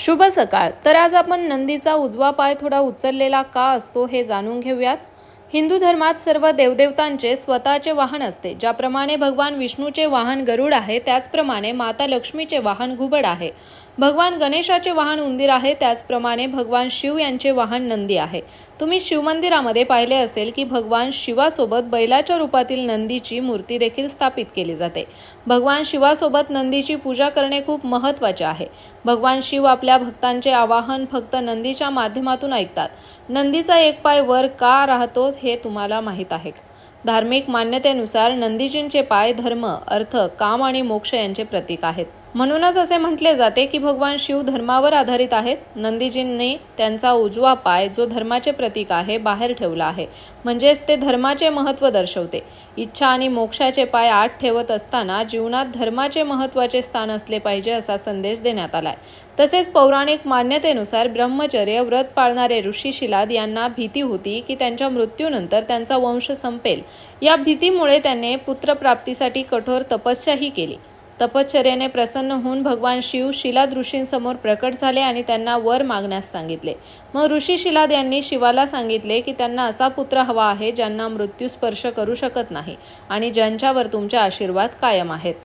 शुभ सकाळ। तर आज आपण नंदीचा उजवा पाय थोडा उचललेला का असतो हे जाणून घेऊयात। हिंदू धर्मात सर्व देवदेवतांचे स्वतःचे वाहन असते। ज्याप्रमाणे भगवान विष्णूचे वाहन गरुड आहे, त्याचप्रमाणे माता लक्ष्मीचे वाहन घुबड आहे। भगवान गणेशाचे वाहन उंदीर आहे, त्याचप्रमाणे भगवान शिव यांचे वाहन नंदी आहे। तुम्ही शिवमंदिरामध्ये पाहिले असेल की भगवान शिवासोबत बैलाच्या रूपातील नंदीची मूर्ती देखील स्थापित केली जाते। भगवान शिवासोबत नंदीची पूजा करणे खूप महत्त्वाचे आहे। भगवान शिव आपल्या भक्तांचे आवाहन फक्त नंदीच्या माध्यमातून ऐकतात। नंदीचा एक पाय वर का राहतो हे तुम्हाला माहीत आहे? धार्मिक मान्यतेनुसार नंदीजींचे पाय धर्म, अर्थ, काम आणि मोक्ष यांचे प्रतीक आहेत। म्हणूनच असे म्हटले जाते की भगवान शिव धर्मावर आधारित आहेत। नंदीजींनी त्यांचा उजवा पाय, जो धर्माचे प्रतीक आहे, बाहेर ठेवला आहे, म्हणजेच ते धर्माचे महत्त्व दर्शवते। इच्छा आणि मोक्षाचे पाय आत ठेवत असताना जीवनात धर्माचे महत्त्वाचे स्थान असले पाहिजे असा संदेश देण्यात आलाय। तसेच पौराणिक मान्यतेनुसार ब्रह्मचर्य व्रत पाळणारे ऋषी शिलाद यांना भीती होती की त्यांच्या मृत्यूनंतर त्यांचा वंश संपेल। या भीतीमुळे त्यांनी पुत्रप्राप्तीसाठी कठोर तपस्याही केली। तपश्चर्येने प्रसन्न होऊन भगवान शिव शिलाद ऋषींसमोर प्रकट झाले आणि त्यांना वर मागण्यास सांगितले। मग ऋषी शिलाद यांनी शिवाला सांगितले की त्यांना असा पुत्र हवा आहे ज्यांना मृत्यू स्पर्श करू शकत नाही आणि ज्यांच्यावर तुमचे आशीर्वाद कायम आहेत।